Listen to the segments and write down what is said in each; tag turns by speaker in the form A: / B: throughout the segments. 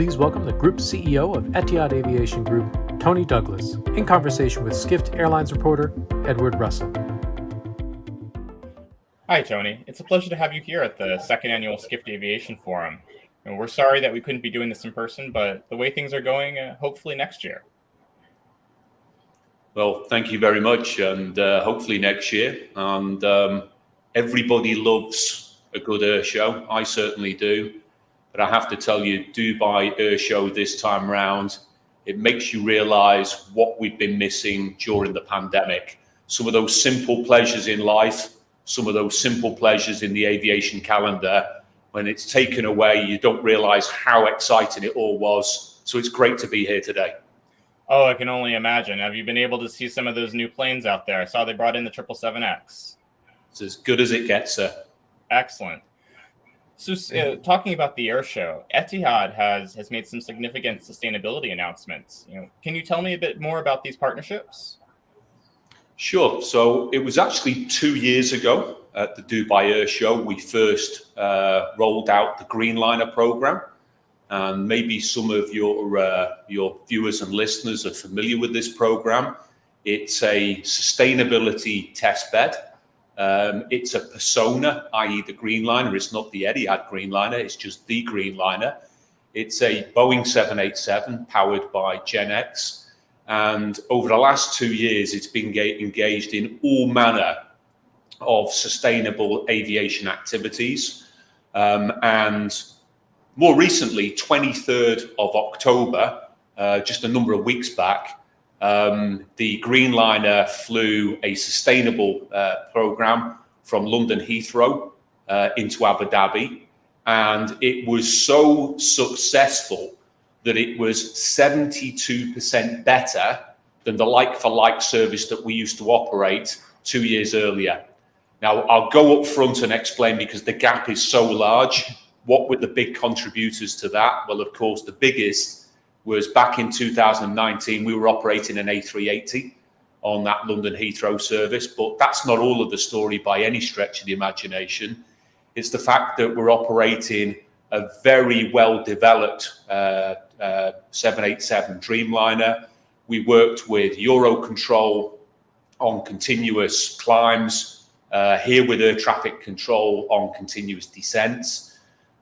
A: please welcome the Group CEO of Etihad Aviation Group, Tony Douglas, in conversation with Skift Airlines reporter Edward Russell.
B: Hi, Tony. It's a pleasure to have you here at the second annual Skift Aviation Forum. And we're sorry that we couldn't be doing this in person, but the way things are going, hopefully next year.
C: Well, thank you very much, and hopefully next year. And everybody loves a good air show. I certainly do. But I have to tell you, Dubai Air Show this time round, it makes you realize what we've been missing during the pandemic. Some of those simple pleasures in life, some of those simple pleasures in the aviation calendar, when it's taken away, you don't realize how exciting it all was. So it's great to be here today.
B: Oh, I can only imagine. Have you been able to see some of those new planes out there? I saw they brought in the 777X.
C: It's as good as it gets, sir.
B: Excellent. So talking about the air show, Etihad has made some significant sustainability announcements. Can you tell me a bit more about these partnerships?
C: Sure. So it was actually 2 years ago at the Dubai Air Show we first rolled out the Greenliner program, and maybe some of your viewers and listeners are familiar with this program. It's a sustainability test bed. It's a persona, i.e. the Greenliner. It's not the Etihad Greenliner, it's just the Greenliner. It's a Boeing 787 powered by GenX. And over the last 2 years, it's been engaged in all manner of sustainable aviation activities. And more recently, 23rd of October, just a number of weeks back, the Greenliner flew a sustainable program from London Heathrow into Abu Dhabi, and it was so successful that it was 72% better than the like-for-like service that we used to operate 2 years earlier. Now, I'll go up front and explain, because the gap is so large. What were the big contributors to that? Well, of course, the biggest was back in 2019, we were operating an A380 on that London Heathrow service, but that's not all of the story by any stretch of the imagination. It's the fact that we're operating a very well-developed 787 Dreamliner. We worked with Eurocontrol on continuous climbs, here with air traffic control on continuous descents.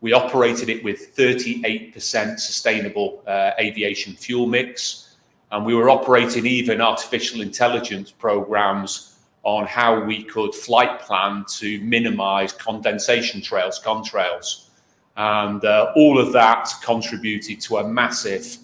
C: We operated it with 38% sustainable aviation fuel mix, and we were operating even artificial intelligence programs on how we could flight plan to minimize condensation trails, contrails. And all of that contributed to a massive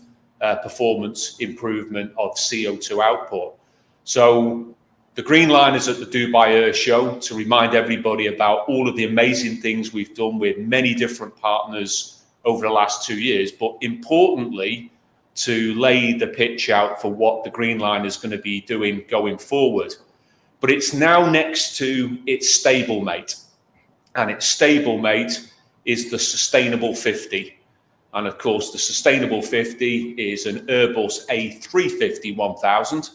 C: performance improvement of CO2 output. So the Greenliners at the Dubai Air Show, to remind everybody about all of the amazing things we've done with many different partners over the last 2 years, but importantly, to lay the pitch out for what the Greenliner is going to be doing going forward. But it's now next to its stablemate, and its stablemate is the Sustainable 50. And of course, the Sustainable 50 is an Airbus A350-1000,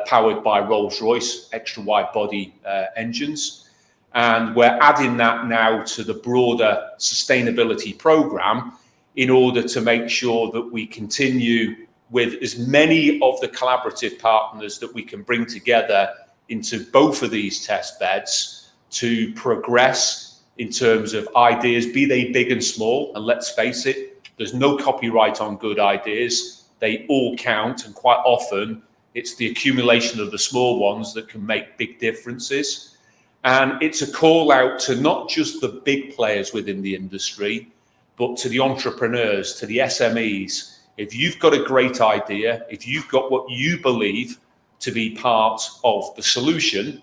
C: powered by Rolls-Royce extra wide body engines. And we're adding that now to the broader sustainability program in order to make sure that we continue with as many of the collaborative partners that we can bring together into both of these test beds to progress in terms of ideas, be they big and small. And let's face it, there's no copyright on good ideas. They all count, and quite often it's the accumulation of the small ones that can make big differences. And it's a call out to not just the big players within the industry, but to the entrepreneurs, to the SMEs. If you've got a great idea, if you've got what you believe to be part of the solution,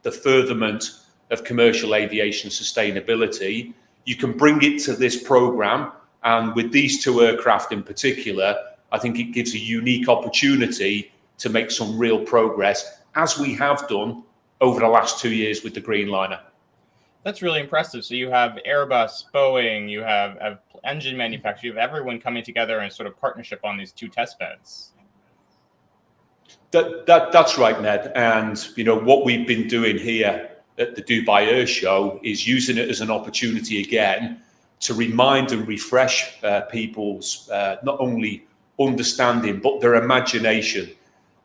C: the furtherment of commercial aviation sustainability, you can bring it to this program. And with these two aircraft in particular, I think it gives a unique opportunity to make some real progress, as we have done over the last 2 years with the Greenliner.
B: That's really impressive. So you have Airbus, Boeing, you have engine manufacturers, you have everyone coming together in a sort of partnership on these two test beds.
C: That's right, Ned. And what we've been doing here at the Dubai Air Show is using it as an opportunity again to remind and refresh people's not only understanding, but their imagination.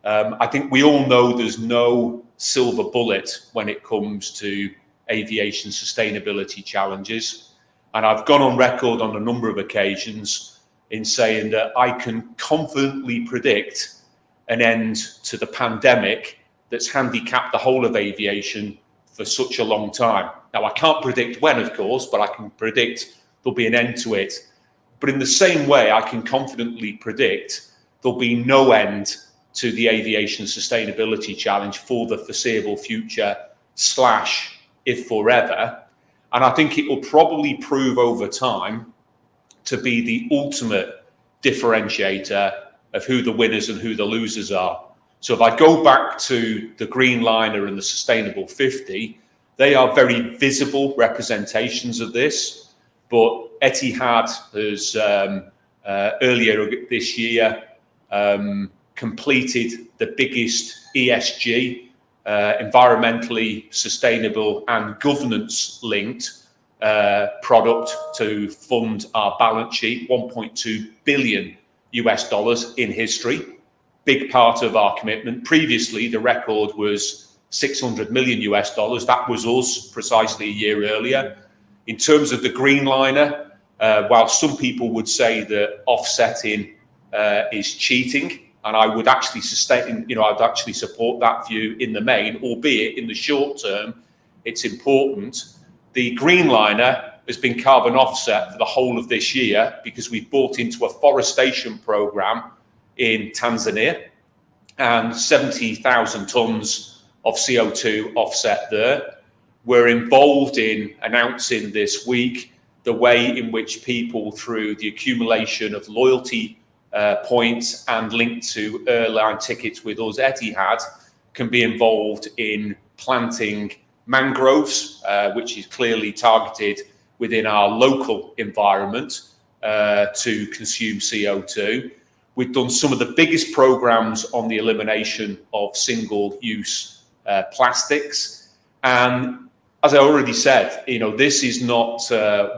C: I think we all know there's no silver bullet when it comes to aviation sustainability challenges. And I've gone on record on a number of occasions in saying that I can confidently predict an end to the pandemic that's handicapped the whole of aviation for such a long time. Now, I can't predict when, of course, but I can predict there'll be an end to it. But in the same way, I can confidently predict there'll be no end to the aviation sustainability challenge for the foreseeable future / if forever. And I think it will probably prove over time to be the ultimate differentiator of who the winners and who the losers are. So if I go back to the Greenliner and the Sustainable 50, they are very visible representations of this. But Etihad has earlier this year completed the biggest ESG, environmentally sustainable and governance linked product to fund our balance sheet, $1.2 billion in history. Big part of our commitment. Previously, the record was $600 million. That was us precisely a year earlier. In terms of the Greenliner, while some people would say that offsetting is cheating, and I would actually I'd actually support that view in the main, albeit in the short term, it's important. The Greenliner has been carbon offset for the whole of this year because we've bought into a forestation program in Tanzania and 70,000 tons of CO2 offset there. We're involved in announcing this week the way in which people, through the accumulation of loyalty points and linked to airline tickets with us, Etihad, can be involved in planting mangroves, which is clearly targeted within our local environment to consume CO2. We've done some of the biggest programs on the elimination of single-use plastics. And as I already said, this is not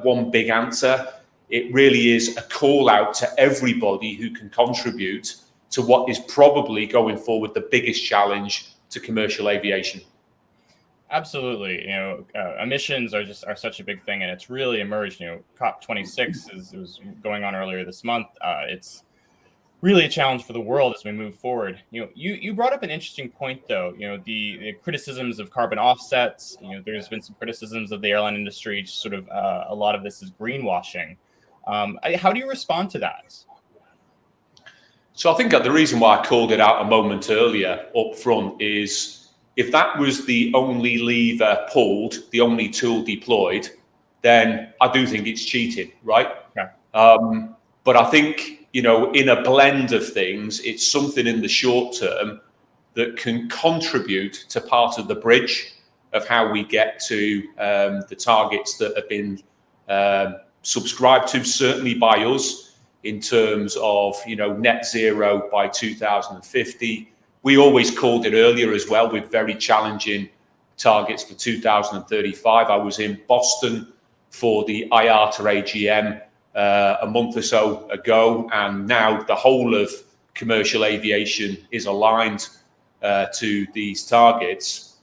C: one big answer. It really is a call out to everybody who can contribute to what is probably going forward the biggest challenge to commercial aviation.
B: Absolutely. Emissions are such a big thing, and it's really emerged. COP26 was going on earlier this month. It's really a challenge for the world as we move forward. You brought up an interesting point, though. The criticisms of carbon offsets. There's been some criticisms of the airline industry. Sort of a lot of this is greenwashing. How do you respond to that?
C: So I think the reason why I called it out a moment earlier up front is if that was the only lever pulled, the only tool deployed, then I do think it's cheating, right?
B: Okay.
C: But I think, in a blend of things, it's something in the short term that can contribute to part of the bridge of how we get to the targets that have been subscribed to, certainly by us, in terms of, net zero by 2050. We always called it earlier as well with very challenging targets for 2035. I was in Boston for the IATA AGM a month or so ago, and now the whole of commercial aviation is aligned to these targets.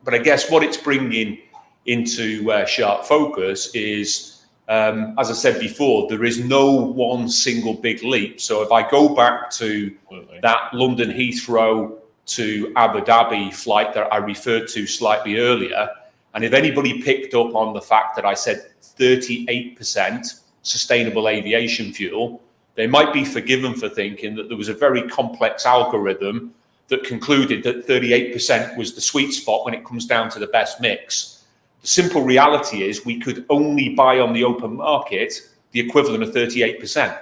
C: But I guess what it's bringing into sharp focus is, as I said before, there is no one single big leap. So if I go back to that London Heathrow to Abu Dhabi flight that I referred to slightly earlier, and if anybody picked up on the fact that I said 38% sustainable aviation fuel, they might be forgiven for thinking that there was a very complex algorithm that concluded that 38% was the sweet spot when it comes down to the best mix. The simple reality is we could only buy on the open market the equivalent of 38%.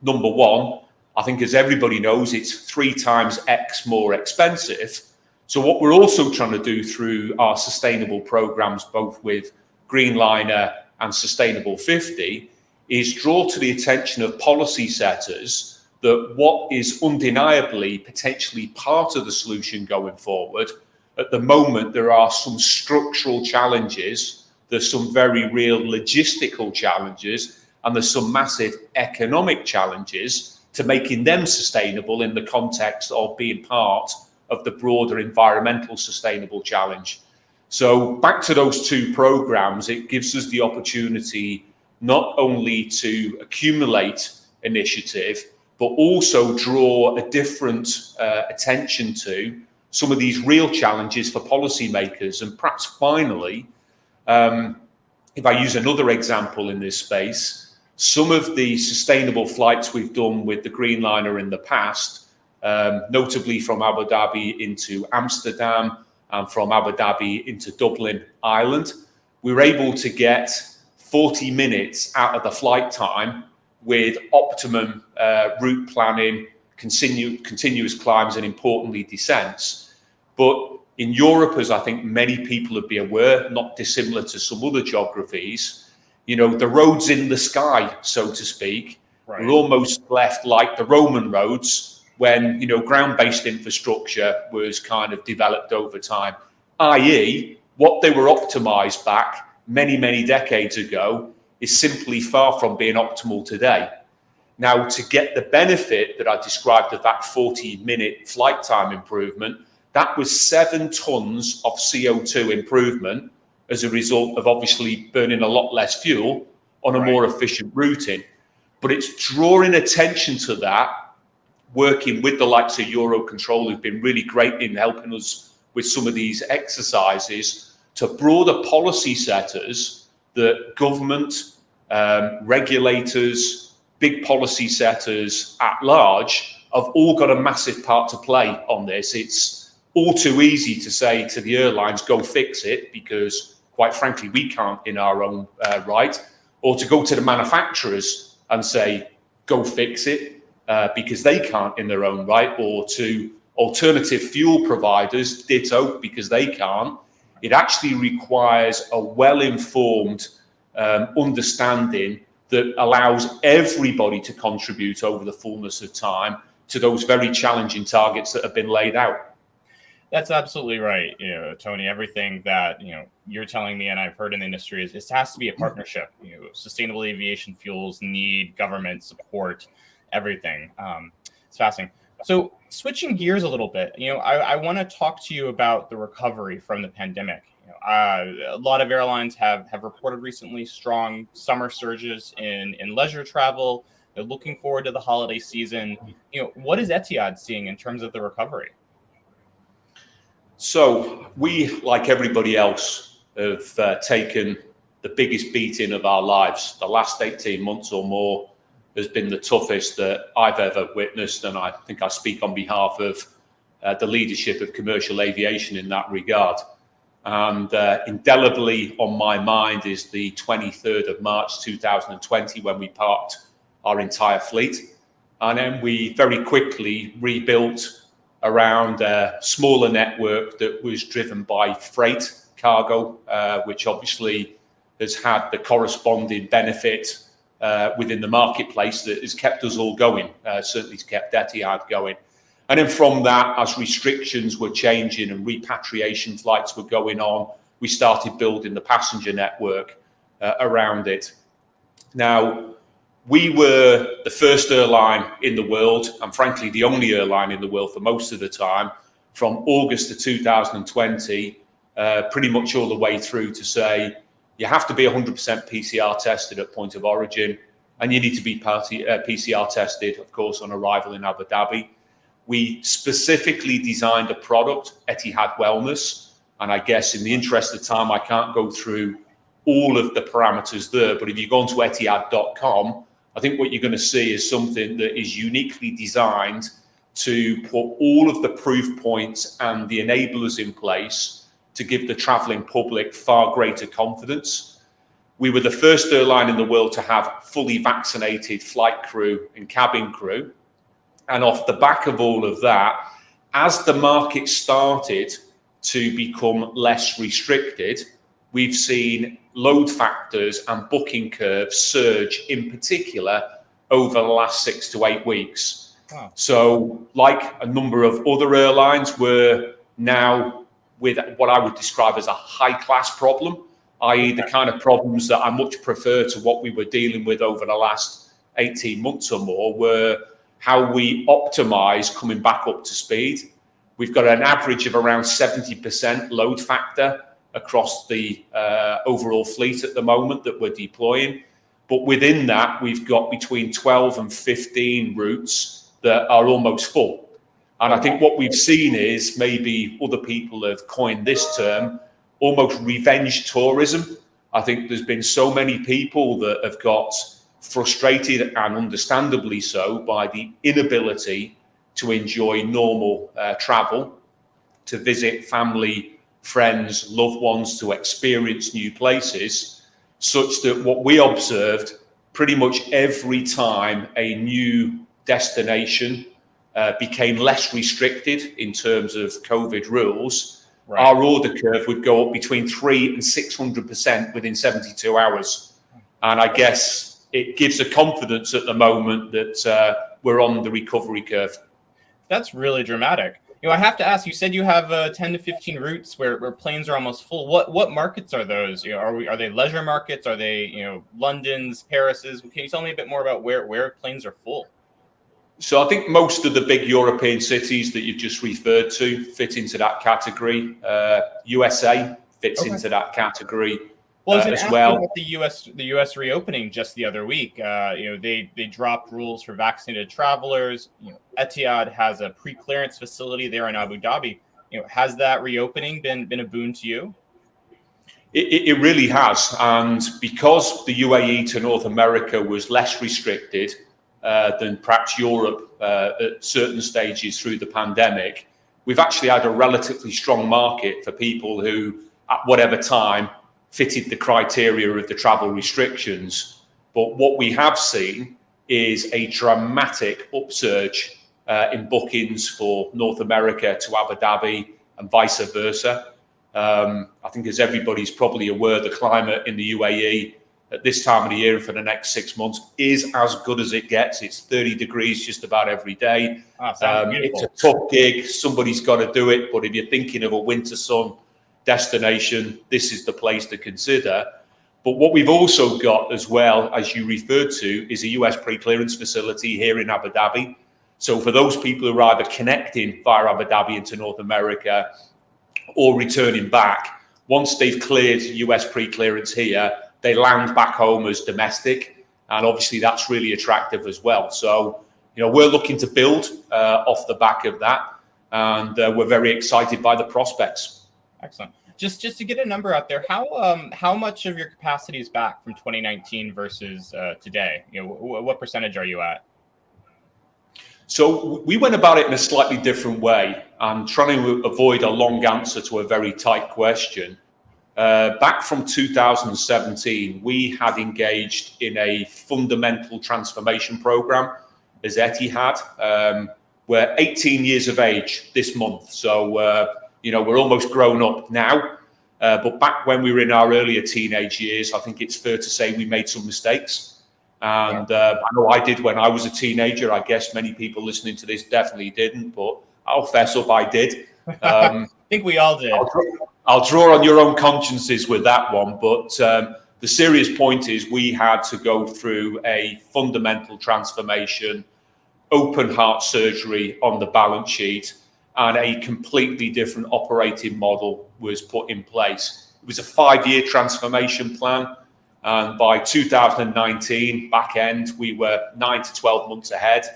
C: Number one, I think as everybody knows, it's 3 times X more expensive. So what we're also trying to do through our sustainable programs, both with Greenliner and Sustainable 50, is draw to the attention of policy setters that what is undeniably potentially part of the solution going forward. At the moment, there are some structural challenges there's some very real logistical challenges, and there's some massive economic challenges to making them sustainable in the context of being part of the broader environmental sustainable challenge. So back to those two programs, it gives us the opportunity not only to accumulate initiative, but also draw a different attention to some of these real challenges for policymakers. And perhaps finally, if I use another example in this space, some of the sustainable flights we've done with the Greenliner in the past, notably from Abu Dhabi into Amsterdam and from Abu Dhabi into Dublin, Ireland, we were able to get 40 minutes out of the flight time with optimum route planning, continuous climbs, and importantly, descents. But in Europe, as I think many people would be aware, not dissimilar to some other geographies, the roads in the sky, so to speak,
B: Right.
C: were almost left like the Roman roads when, ground-based infrastructure was kind of developed over time, i.e., what they were optimized back many, many decades ago is simply far from being optimal today. Now, to get the benefit that I described of that 40-minute flight time improvement, that was 7 tons of CO2 improvement as a result of obviously burning a lot less fuel on a more efficient routing. But it's drawing attention to that, working with the likes of Eurocontrol, who've been really great in helping us with some of these exercises, to broader policy setters that government, regulators, big policy setters at large have all got a massive part to play on this. It's all too easy to say to the airlines, go fix it, because quite frankly, we can't in our own right, or to go to the manufacturers and say, go fix it, because they can't in their own right, or to alternative fuel providers, ditto, because they can't. It actually requires a well-informed understanding that allows everybody to contribute over the fullness of time to those very challenging targets that have been laid out.
B: That's absolutely right. Tony, everything that, you're telling me and I've heard in the industry is it has to be a partnership. Sustainable aviation fuels need government support, everything. It's fascinating. So switching gears a little bit, I want to talk to you about the recovery from the pandemic. A lot of airlines have reported recently strong summer surges in leisure travel. They're looking forward to the holiday season. What is Etihad seeing in terms of the recovery?
C: So we, like everybody else, have taken the biggest beating of our lives. The last 18 months or more has been the toughest that I've ever witnessed, and I think I speak on behalf of the leadership of commercial aviation in that regard. And indelibly on my mind is the 23rd of March 2020, when we parked our entire fleet. And then we very quickly rebuilt around a smaller network that was driven by freight cargo, which obviously has had the corresponding benefit within the marketplace that has kept us all going, certainly has kept Etihad going. And then from that, as restrictions were changing and repatriation flights were going on, we started building the passenger network around it. Now, we were the first airline in the world, and frankly, the only airline in the world for most of the time, from August of 2020, pretty much all the way through, to say, you have to be 100% PCR tested at point of origin, and you need to be PCR tested, of course, on arrival in Abu Dhabi. We specifically designed a product, Etihad Wellness, and I guess in the interest of time, I can't go through all of the parameters there, but if you go onto Etihad.com, I think what you're going to see is something that is uniquely designed to put all of the proof points and the enablers in place to give the traveling public far greater confidence. We were the first airline in the world to have fully vaccinated flight crew and cabin crew. And off the back of all of that, as the market started to become less restricted, we've seen load factors and booking curves surge, in particular over the last 6 to 8 weeks.
B: Wow.
C: So like a number of other airlines, we're now with what I would describe as a high class problem. i.e. the kind of problems that I much prefer to what we were dealing with over the last 18 months or more were how we optimize coming back up to speed. We've got an average of around 70% load factor across the overall fleet at the moment that we're deploying. But within that, we've got between 12 and 15 routes that are almost full. And I think what we've seen is, maybe other people have coined this term, almost revenge tourism. I think there's been so many people that have got frustrated, and understandably so, by the inability to enjoy normal travel, to visit family, friends, loved ones, to experience new places, such that what we observed pretty much every time a new destination became less restricted in terms of COVID rules, right, our order curve would go up between 300% and 600% within 72 hours. And I guess it gives a confidence at the moment that we're on the recovery curve.
B: That's really dramatic. You know, I have to ask, you said you have 10 to 15 routes where planes are almost full. What markets are those? You know, are they leisure markets? Are they, you know, London's, Paris's? Can you tell me a bit more about where planes are full?
C: So I think most of the big European cities that you've just referred to fit into that category. USA fits into that category.
B: Well,
C: as well.
B: About the U.S. reopening just the other week, you know, they dropped rules for vaccinated travelers. You know, Etihad has a pre-clearance facility there in Abu Dhabi. You know, has that reopening been a boon to you?
C: It really has, and because the UAE to North America was less restricted than perhaps Europe at certain stages through the pandemic, we've actually had a relatively strong market for people who, at whatever time, fitted the criteria of the travel restrictions. But what we have seen is a dramatic upsurge in bookings for North America to Abu Dhabi and vice versa. I think, as everybody's probably aware, the climate in the UAE at this time of the year for the next 6 months is as good as it gets. It's 30 degrees just about every day. It's a tough gig. Somebody's got to do it. But if you're thinking of a winter sun destination, this is the place to consider. But what we've also got as well, as you referred to, is a US pre-clearance facility here in Abu Dhabi. So for those people who are either connecting via Abu Dhabi into North America or returning back, once they've cleared US pre-clearance here, they land back home as domestic. And obviously that's really attractive as well. So, you know, we're looking to build off the back of that. And we're very excited by the prospects.
B: Excellent. Just to get a number out there, how much of your capacity is back from 2019 versus today? You know, what percentage are you at?
C: So we went about it in a slightly different way. I'm trying to avoid a long answer to a very tight question. Back from 2017, we had engaged in a fundamental transformation program as Etihad. We're 18 years of age this month, so you know, we're almost grown up now. But back when we were in our earlier teenage years, I think it's fair to say we made some mistakes. And I know I did when I was a teenager. I guess many people listening to this definitely didn't, but I'll fess up, I did.
B: I think we all did.
C: I'll draw on your own consciences with that one. But the serious point is we had to go through a fundamental transformation, open heart surgery on the balance sheet, and a completely different operating model was put in place. It was a 5-year transformation plan. And by 2019, back end, we were 9 to 12 months ahead.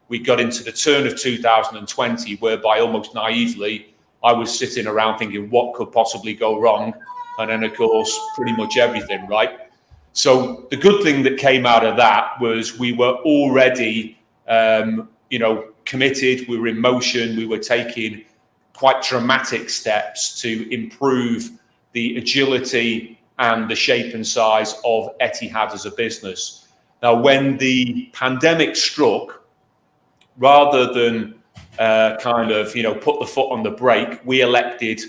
C: We got into the turn of 2020, whereby almost naively, I was sitting around thinking, what could possibly go wrong? And then, of course, pretty much everything, right? So the good thing that came out of that was we were already, you know, committed, we were in motion, we were taking quite dramatic steps to improve the agility and the shape and size of Etihad as a business. Now, when the pandemic struck, rather than kind of, you know, put the foot on the brake, we elected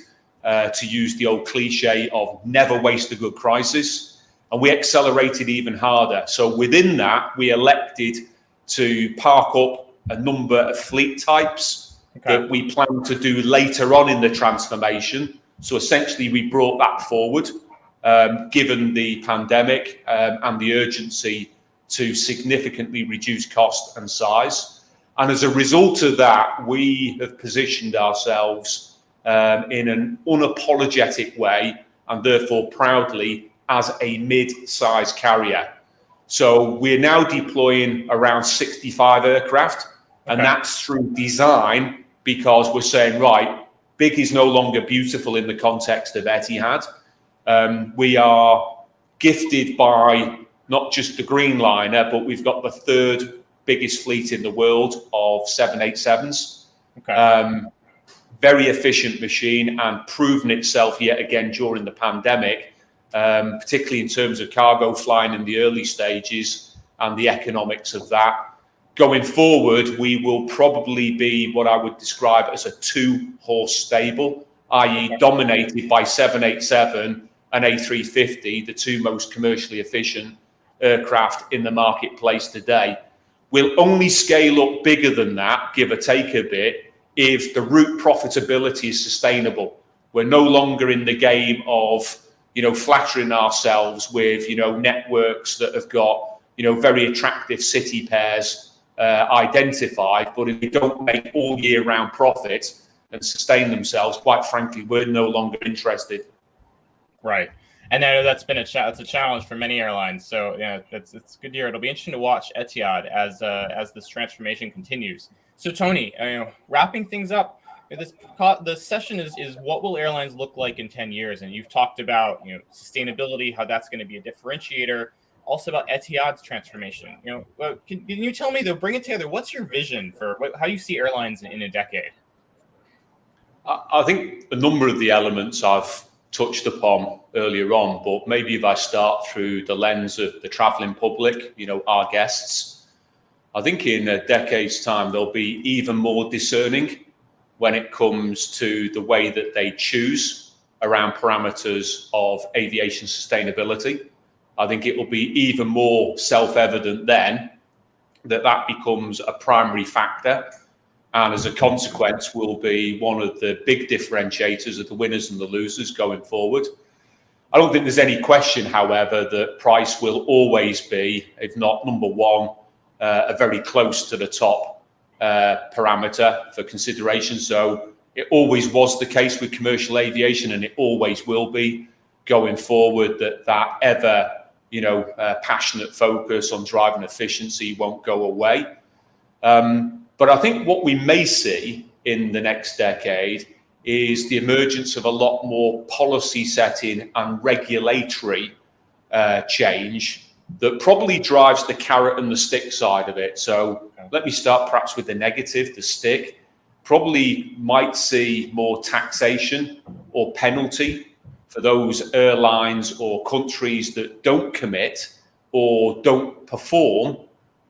C: to use the old cliche of never waste a good crisis, and we accelerated even harder. So within that, we elected to park up a number of fleet types that we plan to do later on in the transformation. So essentially, we brought that forward. given the pandemic and the urgency to significantly reduce cost and size. And as a result of that, we have positioned ourselves in an unapologetic way, and therefore proudly, as a mid-size carrier. So we're now deploying around 65 aircraft, and that's through design, because we're saying, right, big is no longer beautiful in the context of Etihad. We are gifted by not just the Greenliner, but we've got the third biggest fleet in the world of 787s. Very efficient machine, and proven itself yet again during the pandemic, particularly in terms of cargo flying in the early stages and the economics of that. Going forward, we will probably be what I would describe as a 2-horse stable, i.e. dominated by 787 and A350, the two most commercially efficient aircraft in the marketplace today. We'll only scale up bigger than that, give or take a bit, if the route profitability is sustainable. We're no longer in the game of, flattering ourselves with, networks that have got, very attractive city pairs identified, but if they don't make all year round profit and sustain themselves, quite frankly, we're no longer interested.
B: Right. And I know that's been a challenge for many airlines. So yeah, it's good to hear. It'll be interesting to watch Etihad as this transformation continues. So Tony, wrapping things up, the session is what will airlines look like in 10 years? And you've talked about sustainability, how that's going to be a differentiator. Also about Etihad's transformation. Can you tell me, though, bring it together? What's your vision for how you see airlines in a decade?
C: I think a number of the elements I've touched upon earlier on, but maybe if I start through the lens of the traveling public, our guests, I think in a decade's time, they'll be even more discerning when it comes to the way that they choose around parameters of aviation sustainability. I think it will be even more self-evident then that becomes a primary factor, and as a consequence will be one of the big differentiators of the winners and the losers going forward. I don't think there's any question, however, that price will always be, if not number one, a very close to the top parameter for consideration. So it always was the case with commercial aviation, and it always will be going forward, that ever passionate focus on driving efficiency won't go away. But I think what we may see in the next decade is the emergence of a lot more policy setting and regulatory change that probably drives the carrot and the stick side of it. So let me start perhaps with the negative, the stick. Probably might see more taxation or penalty for those airlines or countries that don't commit or don't perform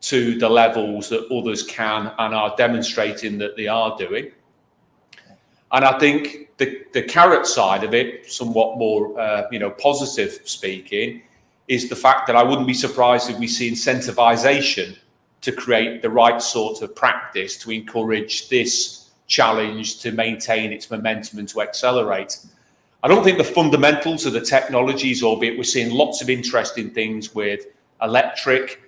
C: to the levels that others can and are demonstrating that they are doing. And I think the carrot side of it, somewhat more positive speaking, is the fact that I wouldn't be surprised if we see incentivization to create the right sort of practice to encourage this challenge to maintain its momentum and to accelerate. I don't think the fundamentals of the technologies, albeit we're seeing lots of interesting things with electric,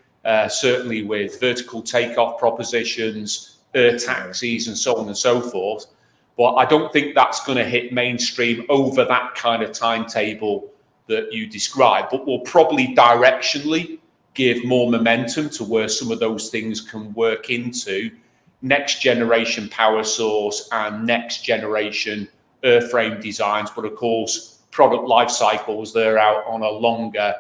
C: certainly with vertical takeoff propositions, air taxis and so on and so forth. But I don't think that's going to hit mainstream over that kind of timetable that you described, but will probably directionally give more momentum to where some of those things can work into next generation power source and next generation airframe designs. But of course, product life cycles, they're out on a longer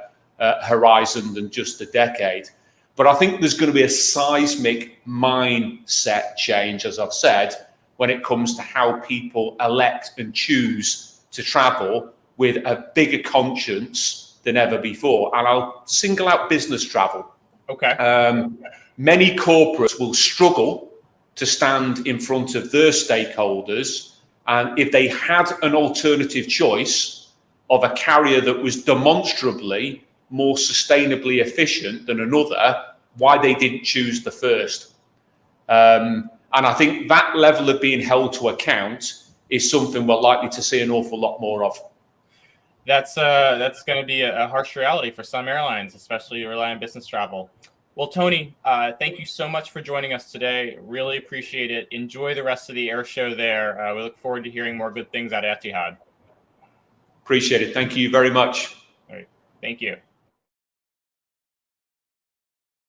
C: horizon than just a decade. But I think there's going to be a seismic mindset change, as I've said, when it comes to how people elect and choose to travel with a bigger conscience than ever before. And I'll single out business travel.
B: Okay.
C: Many corporates will struggle to stand in front of their stakeholders. And if they had an alternative choice of a carrier that was demonstrably more sustainably efficient than another, why they didn't choose the first. And I think that level of being held to account is something we're likely to see an awful lot more of.
B: That's going to be a harsh reality for some airlines, especially who rely on business travel. Well, Tony, thank you so much for joining us today. Really appreciate it. Enjoy the rest of the air show there. We look forward to hearing more good things at Etihad.
C: Appreciate it. Thank you very much.
B: All right. Thank you.